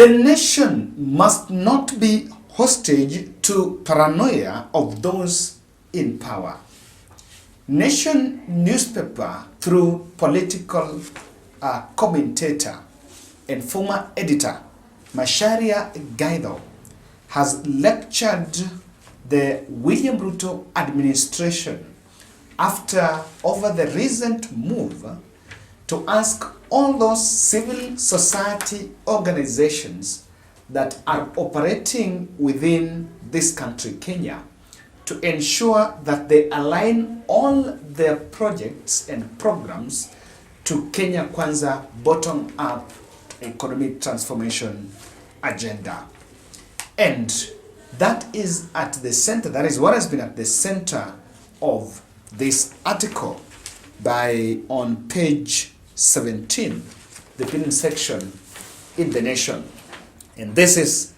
The nation must not be hostage to paranoia of those in power. Nation newspaper, through political commentator and former editor Macharia Gaidho, has lectured the William Ruto administration over the recent move to ask all those civil society organizations that are operating within this country, Kenya, to ensure that they align all their projects and programs to Kenya Kwanza bottom-up economic transformation agenda. And that is at the center, that is what has been at the center of this article on page 17, the opinion section in The Nation. And this is: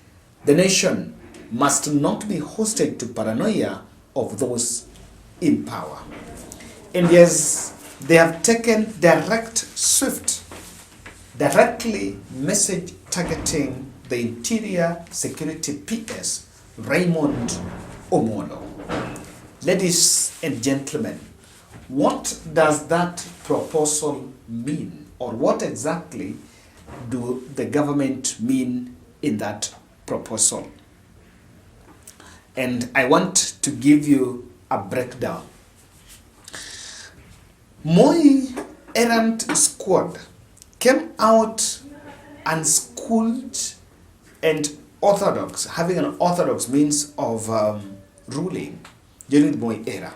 the nation must not be hostage to paranoia of those in power. And yes, they have taken directly message targeting the Interior Security PS, Raymond Omolo. Ladies and gentlemen, what does that proposal mean? Or what exactly do the government mean in that proposal? And I want to give you a breakdown. Moi Errant Squad came out unschooled and orthodox, having an orthodox means of ruling during the Moi era.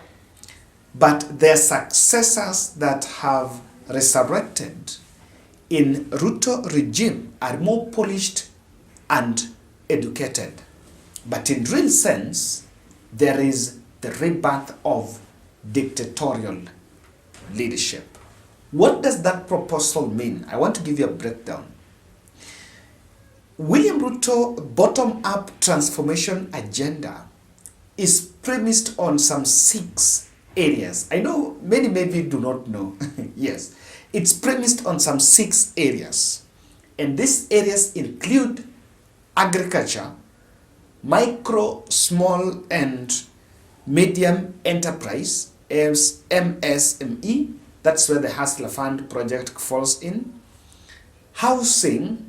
But their successors that have resurrected in Ruto regime are more polished and educated. But in real sense, there is the rebirth of dictatorial leadership. What does that proposal mean? I want to give you a breakdown. William Ruto bottom-up transformation agenda is premised on some 6 areas. I know many maybe do not know. Yes, it's premised on some 6 areas. And these areas include agriculture, micro, small and medium enterprise, as MSME, that's where the Hustler Fund project falls in, housing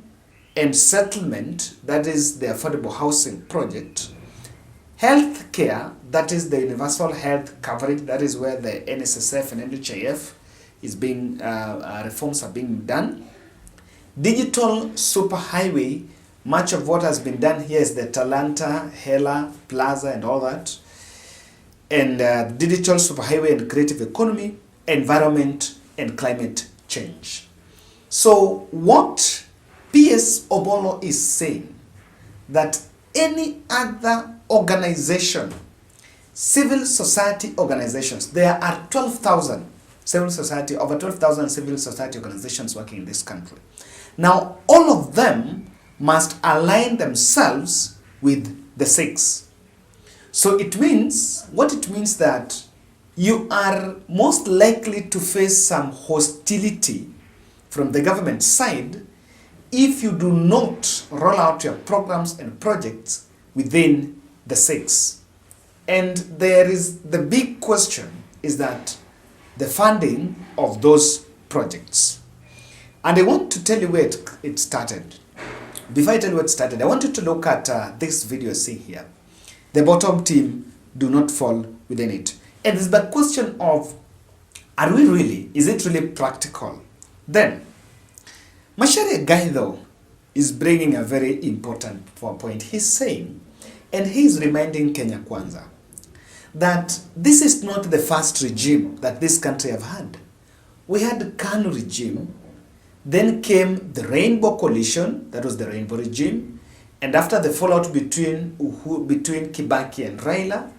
and settlement, that is the affordable housing project, healthcare, that is the universal health coverage, that is where the NSSF and NHIF is being, reforms are being done, digital superhighway. Much of what has been done here is the Talanta, Hela, Plaza and all that. And digital superhighway and creative economy, environment and climate change. So what PS Obolo is saying, that any other organization, civil society organizations, there are 12,000 over 12,000 civil society organizations working in this country. Now, all of them must align themselves with the 6. So it means, what it means that you are most likely to face some hostility from the government side if you do not roll out your programs and projects within the 6. And there is the big question is that the funding of those projects. And I want to tell you where it started. Before I tell you where it started, I want you to look at this video see here. The bottom team do not fall within it. And it's the question of, are we really, is it really practical? Then, Macharia Gaidho is bringing a very important point. He's saying, and he's reminding Kenya Kwanza, that this is not the first regime that this country have had. We had the Kanu regime, then came the Rainbow Coalition, that was the Rainbow regime, and after the fallout between Kibaki and Raila,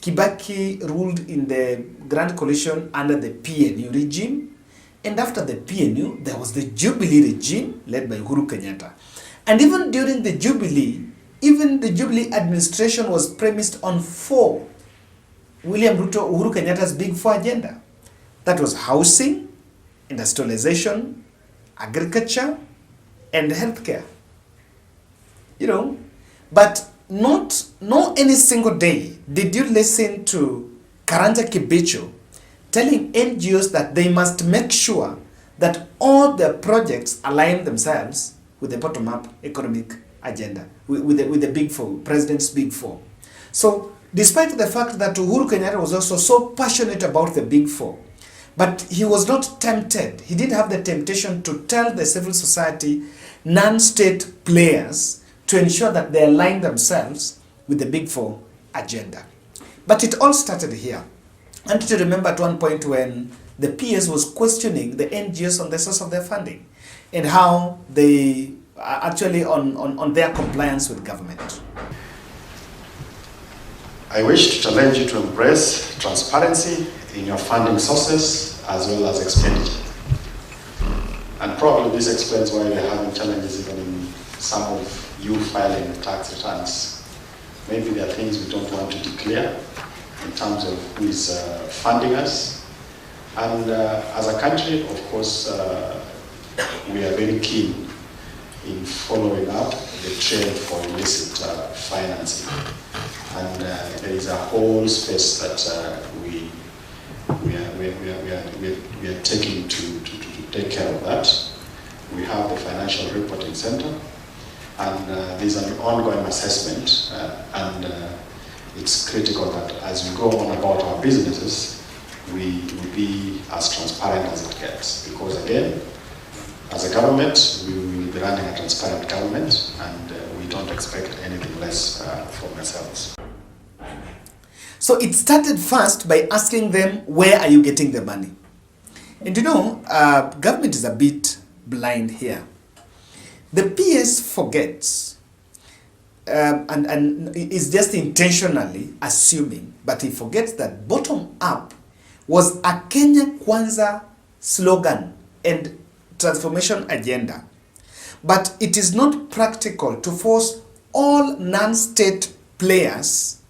Kibaki ruled in the Grand Coalition under the PNU regime, and after the PNU, there was the Jubilee regime led by Uhuru Kenyatta. And even during the Jubilee, even the Jubilee administration was premised on 4 William Ruto, Uhuru Kenyatta's big 4 agenda. That was housing, industrialization, agriculture, and healthcare. you know, but not any single day did you listen to Karanja Kibicho telling NGOs that they must make sure that all their projects align themselves with the bottom-up economic agenda, with the big four, president's big four. So, despite the fact that Uhuru Kenyatta was also so passionate about the big four, but he was not tempted, he didn't have the temptation to tell the civil society, non-state players, to ensure that they align themselves with the big four agenda. But it all started here. And to remember at one point when the PS was questioning the NGOs on the source of their funding and how they are actually on their compliance with government. I wish to challenge you to embrace transparency in your funding sources as well as expenditure. And probably this explains why we're having challenges even in some of you filing tax returns. Maybe there are things we don't want to declare in terms of who is funding us. And as a country, of course, we are very keen in following up the trend for illicit financing. And there is a whole space that we are taking to take care of that. We have the Financial Reporting Center, and there's an ongoing assessment, and it's critical that as we go on about our businesses, we be as transparent as it gets. Because again, as a government, we will be running a transparent government, and we don't expect anything less from ourselves. So it started first by asking them, where are you getting the money? And you know, government is a bit blind here. The PS forgets, and is just intentionally assuming, but he forgets that bottom up was a Kenya Kwanza slogan and transformation agenda. But it is not practical to force all non-state players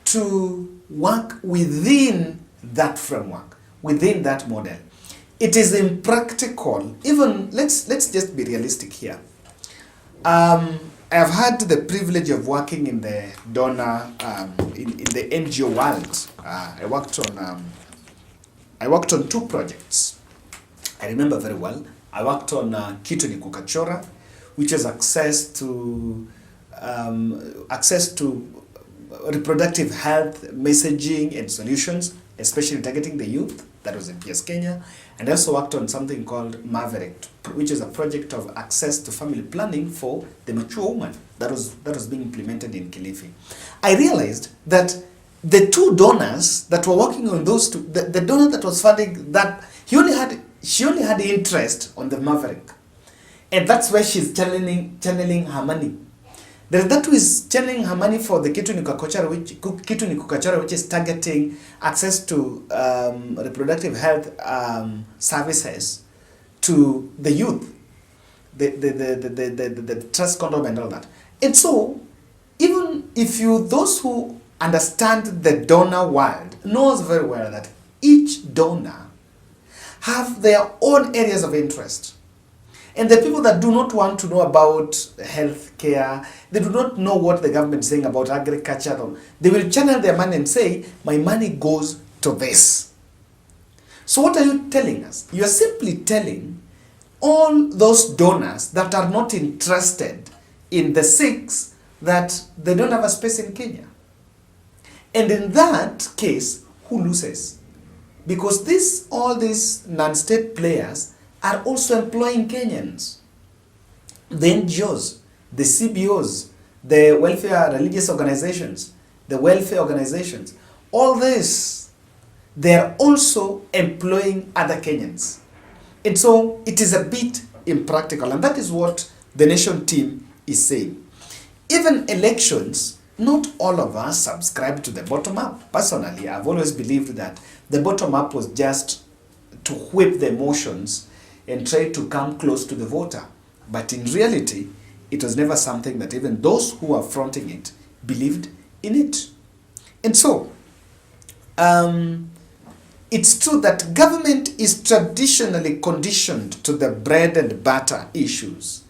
to work within that framework, within that model. It is impractical. Even, let's just be realistic here. I have had the privilege of working in the donor, in the NGO world. I worked on two projects. I remember very well. I worked on Kitu ni Kukachora, which is access to reproductive health messaging and solutions, especially targeting the youth. That was in PS Kenya. And I also worked on something called Maverick, which is a project of access to family planning for the mature woman. That was being implemented in Kilifi. I realized that the two donors that were working on those two, the donor that was funding that, she only had interest on the Maverick. And that's where she's channeling her money. There's that who is channeling her money for the Kitu ni Kukachora, which is targeting access to reproductive health services to the youth, the trust condom and all that. And so, even if those who understand the donor world knows very well that each donor have their own areas of interest. And the people that do not want to know about health care, they do not know what the government is saying about agriculture, they will channel their money and say, my money goes to this. So what are you telling us? You are simply telling all those donors that are not interested in the six that they don't have a space in Kenya. And in that case, who loses? Because all these non-state players are also employing Kenyans. The NGOs, the CBOs, the welfare religious organizations, the welfare organizations, all this, they are also employing other Kenyans. And so it is a bit impractical, and that is what the Nation team is saying. Even elections, not all of us subscribe to the bottom-up. Personally, I've always believed that the bottom-up was just to whip the emotions and try to come close to the voter. But in reality, it was never something that even those who are fronting it believed in it. And so, it's true that government is traditionally conditioned to the bread and butter issues.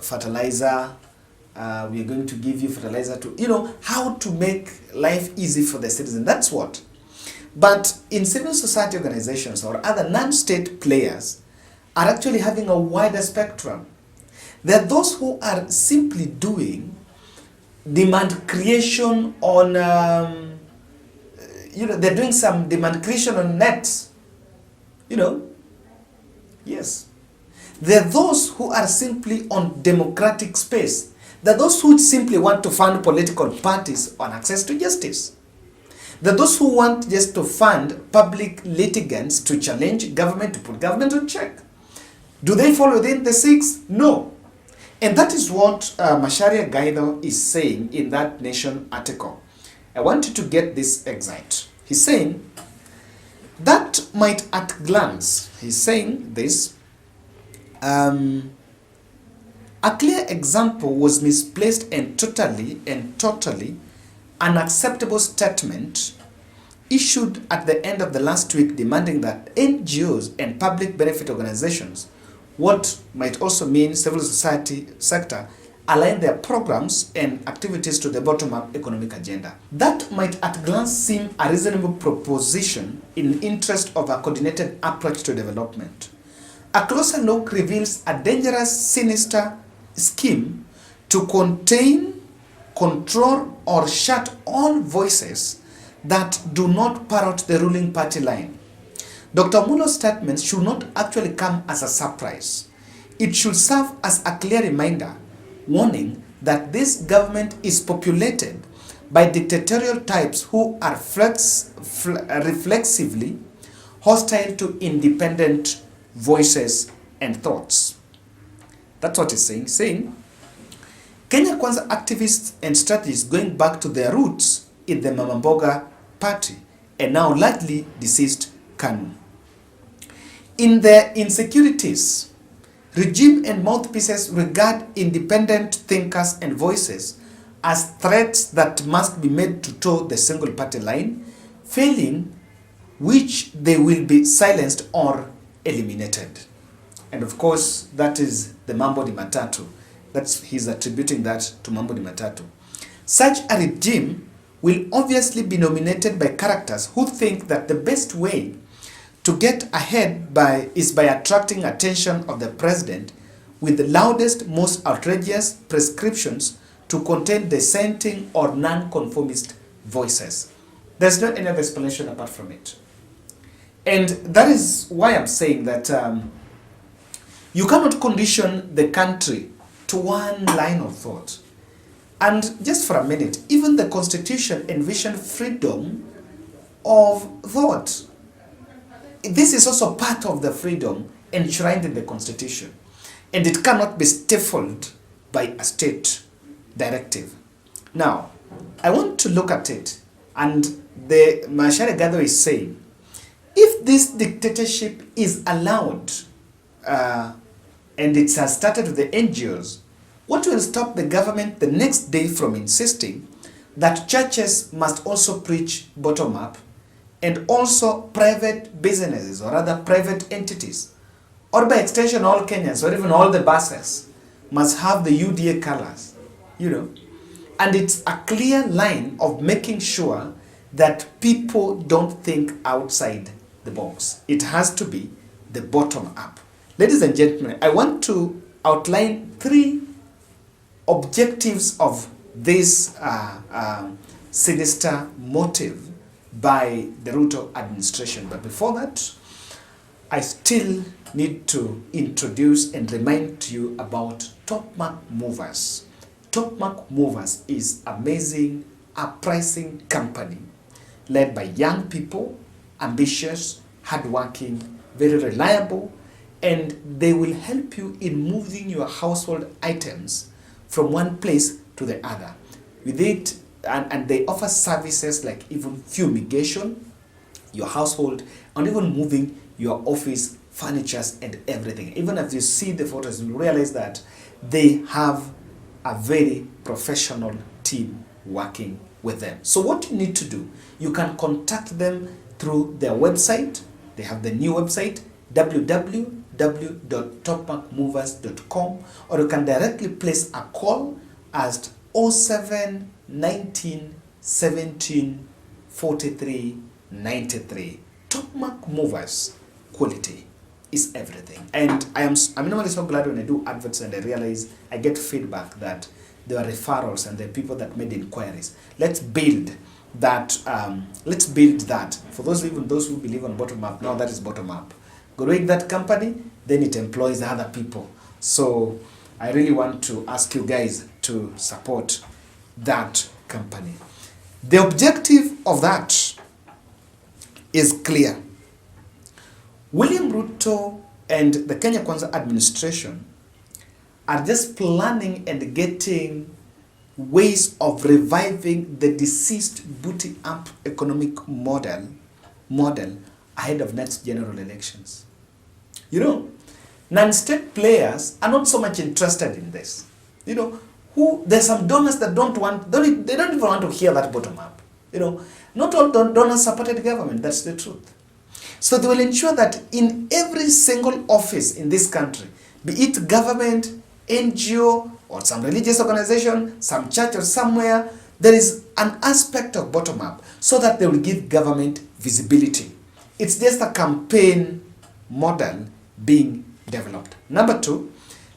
Fertilizer, we are going to give you fertilizer to, you know, how to make life easy for the citizen. That's what. But in civil society organizations or other non-state players are actually having a wider spectrum. There are those who are simply doing demand creation on, they're doing some demand creation on nets. Yes. There are those who are simply on democratic space. There are those who simply want to fund political parties on access to justice. There are those who want just to fund public litigants to challenge government, to put government on check. Do they fall within the six? No. And that is what Macharia Gaido is saying in that Nation article. I want you to get this excerpt. He's saying, that might at glance, he's saying this, a clear example was misplaced and totally unacceptable statement issued at the end of the last week demanding that NGOs and public benefit organizations, what might also mean civil society sector, align their programs and activities to the bottom-up economic agenda. That might at glance seem a reasonable proposition in interest of a coordinated approach to development. A closer look reveals a dangerous, sinister scheme to contain, control, or shut all voices that do not parrot the ruling party line. Dr. Mulo's statements should not actually come as a surprise. It should serve as a clear reminder, warning that this government is populated by dictatorial types who are reflexively hostile to independent voices and thoughts. That's what he's saying. Saying, Kenya Kwanza activists and strategists going back to their roots in the Mama Mboga party and now largely deceased KANU. In their insecurities, regime and mouthpieces regard independent thinkers and voices as threats that must be made to toe the single party line, failing which they will be silenced or eliminated. And of course, that is the Mambo di Matatu. He's attributing that to Mambo di Matatu. Such a regime will obviously be nominated by characters who think that the best way to get ahead is by attracting attention of the president with the loudest, most outrageous prescriptions to contain dissenting or non-conformist voices. There's not any other explanation apart from it. And that is why I'm saying that you cannot condition the country to one line of thought. And just for a minute, even the Constitution envisioned freedom of thought. This is also part of the freedom enshrined in the Constitution. And it cannot be stifled by a state directive. Now, I want to look at it. And the Macharia Gaido is saying, if this dictatorship is allowed, and it has started with the NGOs, what will stop the government the next day from insisting that churches must also preach bottom-up, and also private businesses or other private entities, or by extension all Kenyans or even all the buses must have the UDA colors, And it's a clear line of making sure that people don't think outside the box. It has to be the bottom up. Ladies and gentlemen, I want to outline 3 objectives of this sinister motive by the Ruto administration. But before that, I still need to introduce and remind you about Topmark Movers. Topmark Movers is amazing uppricing company led by young people, ambitious, hardworking, very reliable, and they will help you in moving your household items from one place to the other. With it, and they offer services like even fumigation, your household, and even moving your office furnitures and everything. Even as you see the photos, you realize that they have a very professional team working with them. So what you need to do, you can contact them through their website. They have the new website, www.topmarkmovers.com, or you can directly place a call as 07 19 17 43 93. Top mark movers, quality is everything. And I'm normally so glad when I do adverts and I realize I get feedback that there are referrals and there are people that made inquiries. Let's build that. Let's build that. For those who believe on bottom up, now that is bottom up. Growing that company, then it employs other people. So I really want to ask you guys to support that company. The objective of that is clear. William Ruto and the Kenya Kwanza administration are just planning and getting ways of reviving the deceased booty up economic model ahead of next general elections. You know, non-state players are not so much interested in this. You know, there's some donors that they don't even want to hear that bottom up. You know, not all donors supported government, that's the truth. So they will ensure that in every single office in this country, be it government, NGO, or some religious organization, some church or somewhere, there is an aspect of bottom up so that they will give government visibility. It's just a campaign model being developed. Number two,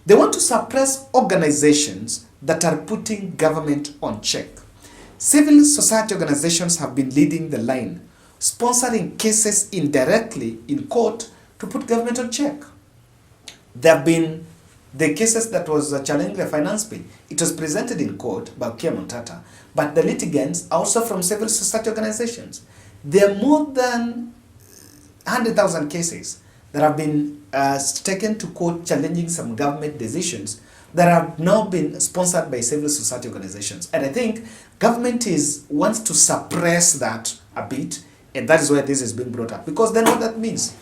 they want to suppress organizations that are putting government on check. Civil society organizations have been leading the line, sponsoring cases indirectly in court to put government on check. There have been the cases that was challenging the finance bill. It was presented in court by Kia Montata, but the litigants are also from civil society organizations. There are more than 100,000 cases that have been taken to court challenging some government decisions that have now been sponsored by civil society organizations. And I think government wants to suppress that a bit, and that is why this is being brought up. Because then what that means,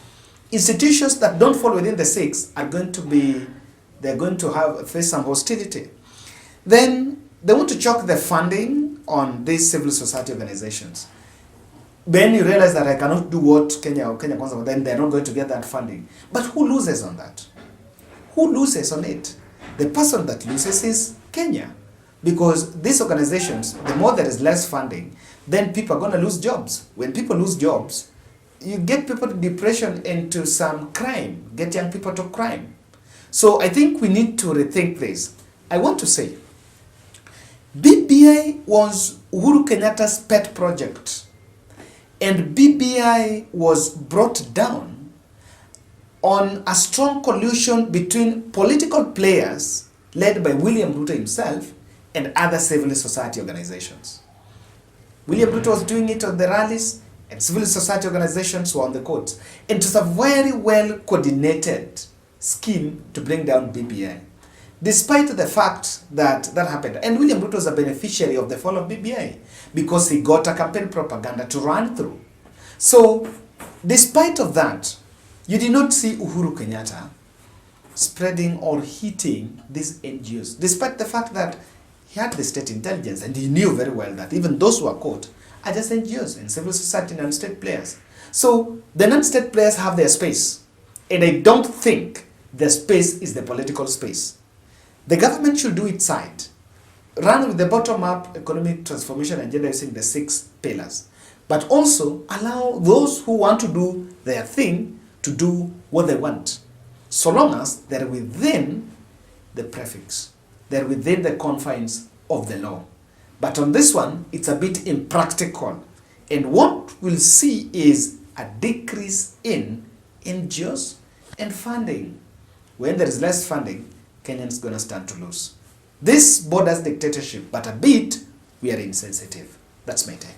institutions that don't fall within the six are going to face some hostility. Then they want to choke the funding on these civil society organizations. When you realize that I cannot do what Kenya Kwanza, then they're not going to get that funding. But who loses on that? Who loses on it? The person that loses is Kenya. Because these organizations, the more there is less funding, then people are going to lose jobs. When people lose jobs, you get people to depression into some crime, get young people to crime. So I think we need to rethink this. I want to say, BBI was Uhuru Kenyatta's pet project. And BBI was brought down on a strong collusion between political players led by William Ruto himself and other civil society organizations. William Ruto was doing it on the rallies, and civil society organizations were on the courts. And it was a very well coordinated scheme to bring down BBI. Despite the fact that that happened, and William Ruto was a beneficiary of the fall of BBI because he got a campaign propaganda to run through. So, despite of that, you did not see Uhuru Kenyatta spreading or hitting these NGOs, despite the fact that he had the state intelligence and he knew very well that even those who are caught are just NGOs and civil society non-state players. So, the non-state players have their space, and I don't think the space is the political space. The government should do its side. Run with the bottom-up economic transformation agenda using the 6 pillars. But also allow those who want to do their thing to do what they want. So long as they're within the prefix. They're within the confines of the law. But on this one, it's a bit impractical. And what we'll see is a decrease in NGOs and funding. When there is less funding, Kenyans gonna stand to lose. This borders dictatorship, but a bit we are insensitive. That's my take.